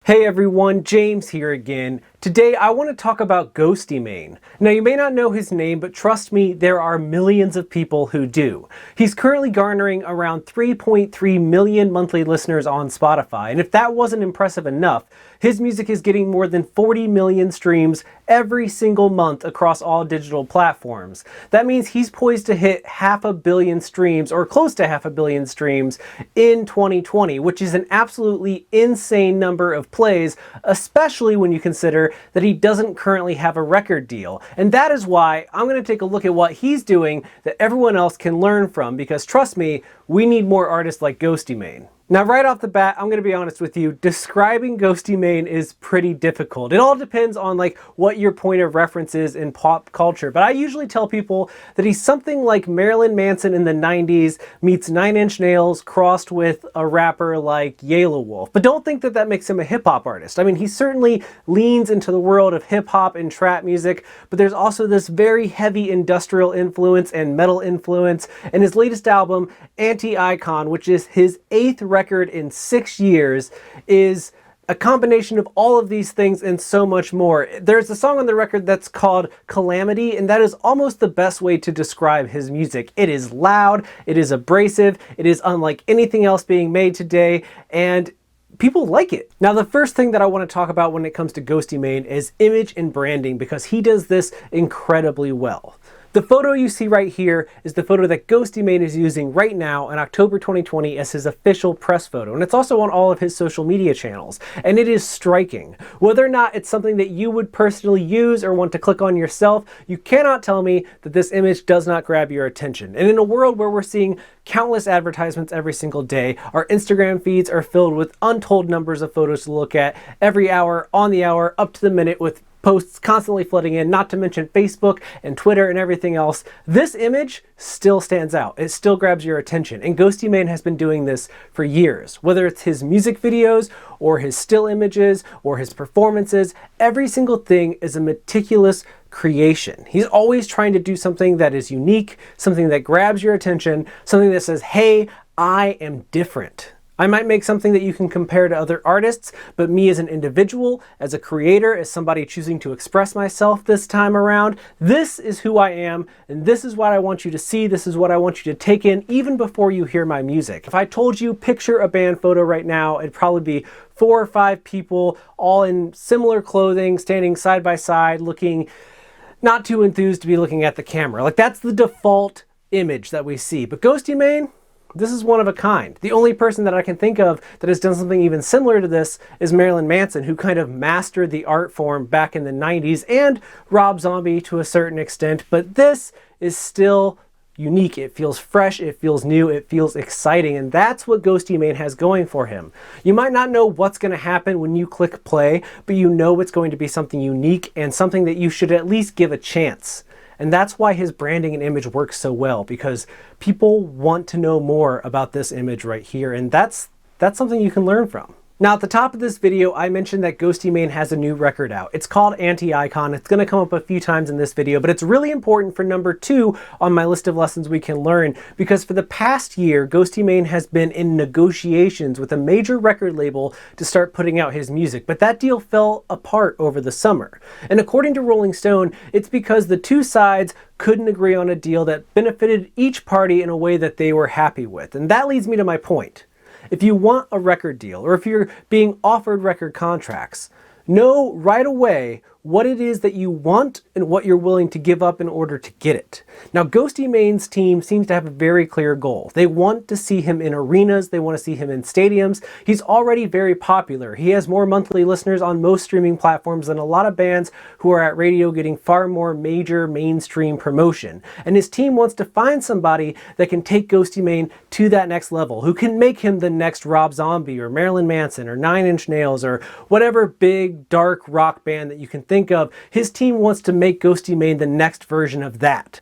Hey everyone, James here again. Today I want to talk about Ghostemane. Now you may not know his name, but trust me, there are millions of people who do. He's currently garnering around 3.3 million monthly listeners on Spotify, and if that wasn't impressive enough, his music is getting more than 40 million streams every single month across all digital platforms. That means he's poised to hit 500 million streams, or close to 500 million streams, in 2020, which is an absolutely insane number of plays, especially when you consider that he doesn't currently have a record deal. And that is why I'm going to take a look at what he's doing that everyone else can learn from, because trust me, we need more artists like Ghostemane. Now right off the bat, I'm going to be honest with you, describing Ghostemane is pretty difficult. It all depends on what your point of reference is in pop culture, but I usually tell people that he's something like Marilyn Manson in the 90s meets Nine Inch Nails crossed with a rapper like Yellow Wolf. But don't think that that makes him a hip-hop artist. I mean, he certainly leans into the world of hip-hop and trap music, but there's also this very heavy industrial influence and metal influence, and his latest album, Anti-Icon, which is his 8th record in 6 years, is a combination of all of these things and so much more. There's a song on the record that's called Calamity, and that is almost the best way to describe his music. It is loud, it is abrasive, it is unlike anything else being made today, and people like it. Now, the first thing that I want to talk about when it comes to Ghostemane is image and branding, because he does this incredibly well. The photo you see right here is the photo that Ghostemane is using right now in October 2020 as his official press photo, and it's also on all of his social media channels, and it is striking. Whether or not it's something that you would personally use or want to click on yourself, you cannot tell me that this image does not grab your attention. And in a world where we're seeing countless advertisements every single day, our Instagram feeds are filled with untold numbers of photos to look at every hour, on the hour, up to the minute, with posts constantly flooding in, not to mention Facebook and Twitter and everything else. This image still stands out. It still grabs your attention. And Ghostemane has been doing this for years. Whether it's his music videos or his still images or his performances, every single thing is a meticulous creation. He's always trying to do something that is unique, something that grabs your attention, something that says, hey, I am different. I might make something that you can compare to other artists, but me as an individual, as a creator, as somebody choosing to express myself this time around, this is who I am, and this is what I want you to see, this is what I want you to take in even before you hear my music. If I told you picture a band photo right now, it'd probably be 4 or 5 people all in similar clothing, standing side by side, looking not too enthused to be looking at the camera. That's the default image that we see. But Ghostemane, this is one of a kind. The only person that I can think of that has done something even similar to this is Marilyn Manson, who kind of mastered the art form back in the 90s, and Rob Zombie to a certain extent, but this is still unique. It feels fresh, it feels new, it feels exciting, and that's what Ghostemane has going for him. You might not know what's going to happen when you click play, but you know it's going to be something unique and something that you should at least give a chance. And that's why his branding and image works so well, because people want to know more about this image right here, and that's something you can learn from. Now, at the top of this video, I mentioned that Ghostemane has a new record out. It's called Anti-Icon. It's going to come up a few times in this video, but it's really important for number 2 on my list of lessons we can learn, because for the past year, Ghostemane has been in negotiations with a major record label to start putting out his music, but that deal fell apart over the summer. And according to Rolling Stone, it's because the two sides couldn't agree on a deal that benefited each party in a way that they were happy with. And that leads me to my point. If you want a record deal, or if you're being offered record contracts, know right away what it is that you want and what you're willing to give up in order to get it. Now, Ghostemane's team seems to have a very clear goal. They want to see him in arenas, they want to see him in stadiums. He's already very popular. He has more monthly listeners on most streaming platforms than a lot of bands who are at radio getting far more major mainstream promotion. And his team wants to find somebody that can take Ghostemane to that next level, who can make him the next Rob Zombie or Marilyn Manson or Nine Inch Nails or whatever big dark rock band that you can think of. His team wants to make Ghostemane the next version of that.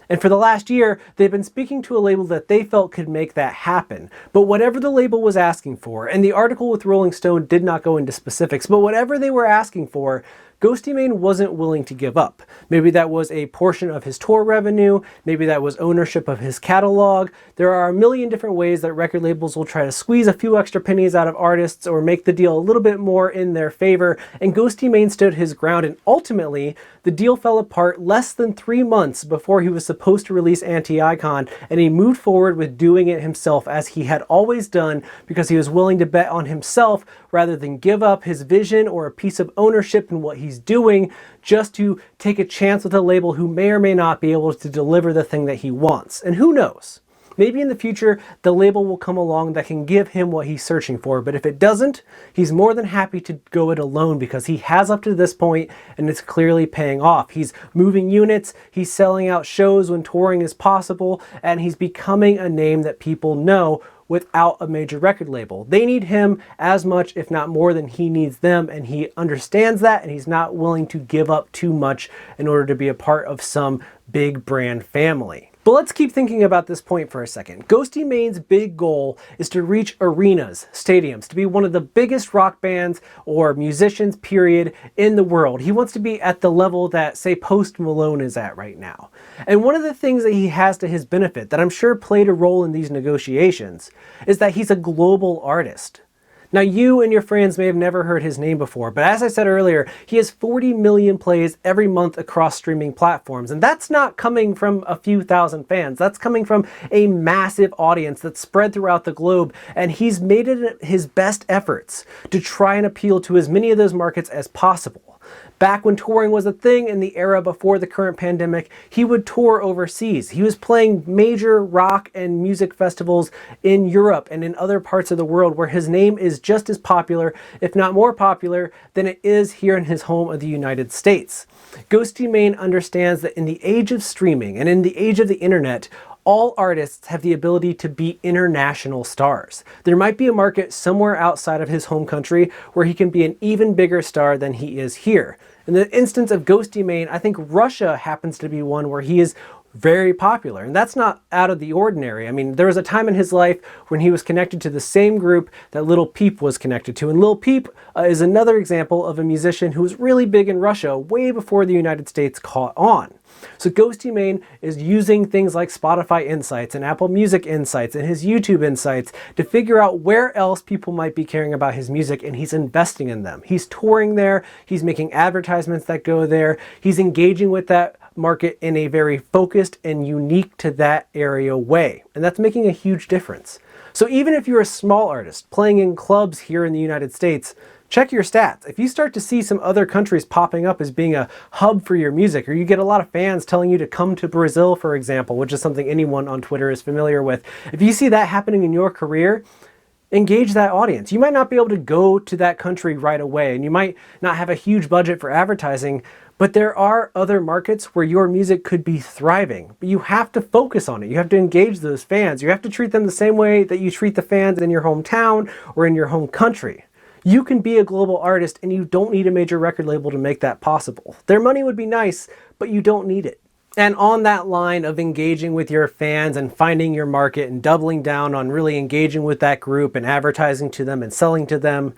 And for the last year, they've been speaking to a label that they felt could make that happen. But whatever the label was asking for, and the article with Rolling Stone did not go into specifics, but whatever they were asking for, Ghostemane wasn't willing to give up. Maybe that was a portion of his tour revenue, maybe that was ownership of his catalog. There are a million different ways that record labels will try to squeeze a few extra pennies out of artists or make the deal a little bit more in their favor, and Ghostemane stood his ground, and ultimately the deal fell apart less than 3 months before he was supposed to release Anti-Icon, and he moved forward with doing it himself as he had always done because he was willing to bet on himself rather than give up his vision or a piece of ownership in what he's doing just to take a chance with a label who may or may not be able to deliver the thing that he wants. And who knows? Maybe in the future, the label will come along that can give him what he's searching for, but if it doesn't, he's more than happy to go it alone because he has up to this point and it's clearly paying off. He's moving units, he's selling out shows when touring is possible, and he's becoming a name that people know without a major record label. They need him as much, if not more, than he needs them, and he understands that, and he's not willing to give up too much in order to be a part of some big brand family. But let's keep thinking about this point for a second. Ghostemane's big goal is to reach arenas, stadiums, to be one of the biggest rock bands or musicians, period, in the world. He wants to be at the level that, say, Post Malone is at right now. And one of the things that he has to his benefit that I'm sure played a role in these negotiations is that he's a global artist. Now, you and your friends may have never heard his name before, but as I said earlier, he has 40 million plays every month across streaming platforms, and that's not coming from a few thousand fans. That's coming from a massive audience that's spread throughout the globe, and he's made it his best efforts to try and appeal to as many of those markets as possible. Back when touring was a thing in the era before the current pandemic, he would tour overseas. He was playing major rock and music festivals in Europe and in other parts of the world where his name is just as popular, if not more popular, than it is here in his home of the United States. Ghostemane understands that in the age of streaming and in the age of the internet, all artists have the ability to be international stars. There might be a market somewhere outside of his home country where he can be an even bigger star than he is here. In the instance of Ghostemane, I think Russia happens to be one where he is very popular, and that's not out of the ordinary. I mean, there was a time in his life when he was connected to the same group that Lil Peep was connected to, and Lil Peep is another example of a musician who was really big in Russia way before the United States caught on. So Ghostemane is using things like Spotify Insights and Apple Music Insights and his YouTube Insights to figure out where else people might be caring about his music, and he's investing in them. He's touring there, he's making advertisements that go there, he's engaging with that market in a very focused and unique to that area way, and that's making a huge difference. So even if you're a small artist playing in clubs here in the United States, check your stats. If you start to see some other countries popping up as being a hub for your music, or you get a lot of fans telling you to come to Brazil, for example, which is something anyone on Twitter is familiar with, if you see that happening in your career, engage that audience. You might not be able to go to that country right away, and you might not have a huge budget for advertising, but there are other markets where your music could be thriving. But you have to focus on it. You have to engage those fans. You have to treat them the same way that you treat the fans in your hometown or in your home country. You can be a global artist, and you don't need a major record label to make that possible. Their money would be nice, but you don't need it. And on that line of engaging with your fans and finding your market and doubling down on really engaging with that group and advertising to them and selling to them,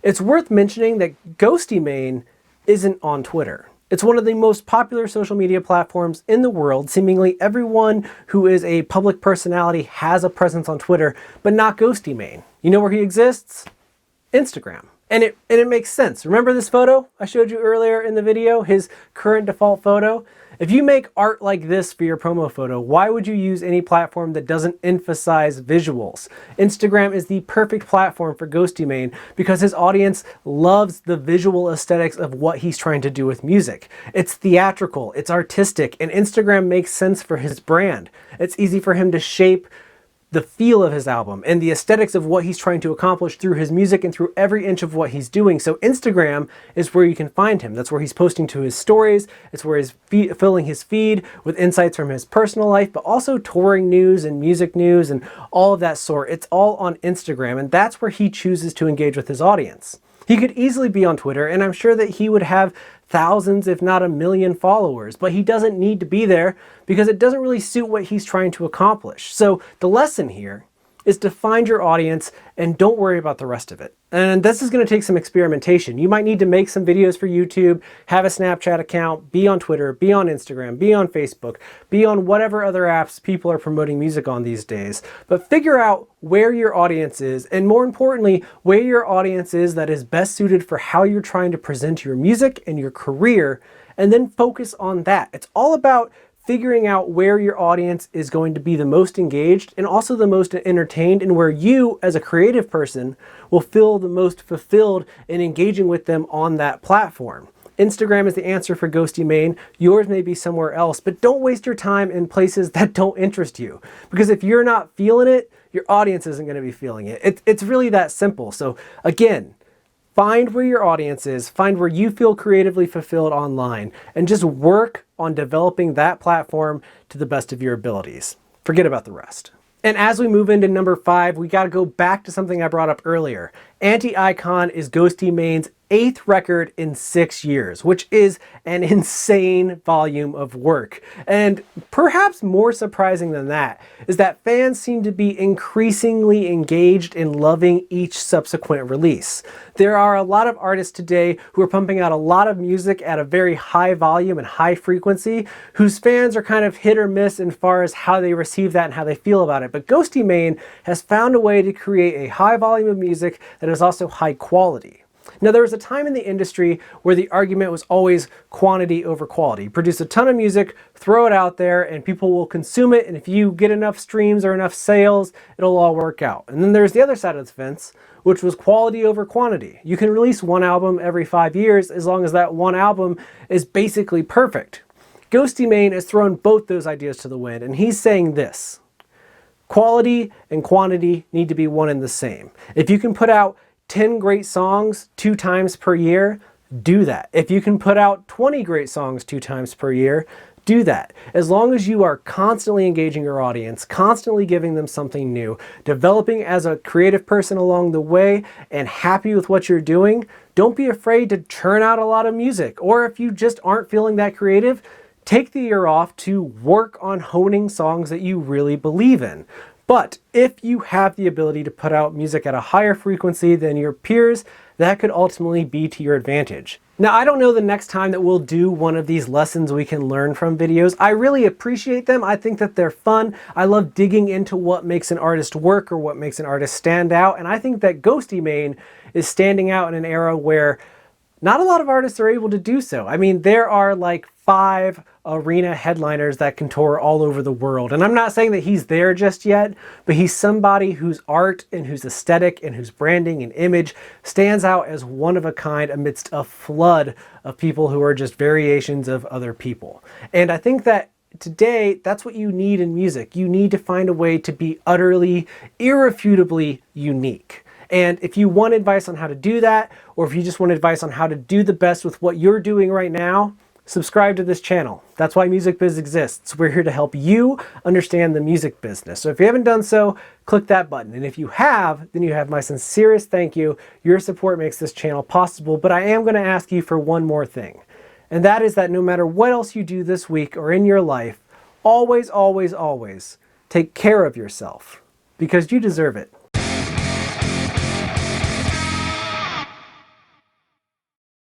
it's worth mentioning that Ghostemane isn't on Twitter. It's one of the most popular social media platforms in the world. Seemingly everyone who is a public personality has a presence on Twitter, but not Ghostemane. You know where he exists? Instagram. And it makes sense. Remember this photo I showed you earlier in the video, his current default photo? If you make art like this for your promo photo, why would you use any platform that doesn't emphasize visuals? Instagram is the perfect platform for Ghostemane because his audience loves the visual aesthetics of what he's trying to do with music. It's theatrical, it's artistic, and Instagram makes sense for his brand. It's easy for him to shape the feel of his album and the aesthetics of what he's trying to accomplish through his music and through every inch of what he's doing. So Instagram is where you can find him. That's where he's posting to his stories. It's where he's filling his feed with insights from his personal life, but also touring news and music news and all of that sort. It's all on Instagram, and that's where he chooses to engage with his audience. He could easily be on Twitter, and I'm sure that he would have thousands, if not 1 million followers, but he doesn't need to be there because it doesn't really suit what he's trying to accomplish. So the lesson here is to find your audience and don't worry about the rest of it. And this is going to take some experimentation. You might need to make some videos for YouTube, have a Snapchat account, be on Twitter, be on Instagram, be on Facebook, be on whatever other apps people are promoting music on these days. But figure out where your audience is, and more importantly, where your audience is that is best suited for how you're trying to present your music and your career, and then focus on that. It's all about figuring out where your audience is going to be the most engaged and also the most entertained, and where you as a creative person will feel the most fulfilled in engaging with them on that platform. Instagram is the answer for Ghostemane. Yours may be somewhere else, but don't waste your time in places that don't interest you. Because if you're not feeling it, your audience isn't going to be feeling it. It's really that simple. So again, find where your audience is, find where you feel creatively fulfilled online, and just work on developing that platform to the best of your abilities. Forget about the rest. And as we move into number 5, we got to go back to something I brought up earlier. Anti-Icon is Ghostemane's 8th record in 6 years, which is an insane volume of work. And perhaps more surprising than that is that fans seem to be increasingly engaged in loving each subsequent release. There are a lot of artists today who are pumping out a lot of music at a very high volume and high frequency, whose fans are kind of hit or miss as far as how they receive that and how they feel about it. But Ghostemane has found a way to create a high volume of music that is also high quality. Now, there was a time in the industry where the argument was always quantity over quality. Produce a ton of music, throw it out there, and people will consume it, and if you get enough streams or enough sales, it'll all work out. And then there's the other side of the fence, which was quality over quantity. You can release one album every 5 years as long as that one album is basically perfect. Ghostemane has thrown both those ideas to the wind, and he's saying this: quality and quantity need to be one and the same. If you can put out 10 great songs 2 times per year, do that. If you can put out 20 great songs 2 times per year, do that. As long as you are constantly engaging your audience, constantly giving them something new, developing as a creative person along the way, and happy with what you're doing, don't be afraid to churn out a lot of music. Or if you just aren't feeling that creative, take the year off to work on honing songs that you really believe in. But if you have the ability to put out music at a higher frequency than your peers, that could ultimately be to your advantage. Now, I don't know the next time that we'll do one of these lessons we can learn from videos. I really appreciate them. I think that they're fun. I love digging into what makes an artist work or what makes an artist stand out. And I think that Ghostemane is standing out in an era where not a lot of artists are able to do so. I mean, there are like 5 arena headliners that can tour all over the world. And I'm not saying that he's there just yet, but he's somebody whose art and whose aesthetic and whose branding and image stands out as one of a kind amidst a flood of people who are just variations of other people. And I think that today, that's what you need in music. You need to find a way to be utterly, irrefutably unique. And if you want advice on how to do that, or if you just want advice on how to do the best with what you're doing right now, subscribe to this channel. That's why Music Biz exists. We're here to help you understand the music business. So if you haven't done so, click that button. And if you have, then you have my sincerest thank you. Your support makes this channel possible, but I am going to ask you for one more thing. And that is that no matter what else you do this week or in your life, always, always, always take care of yourself, because you deserve it.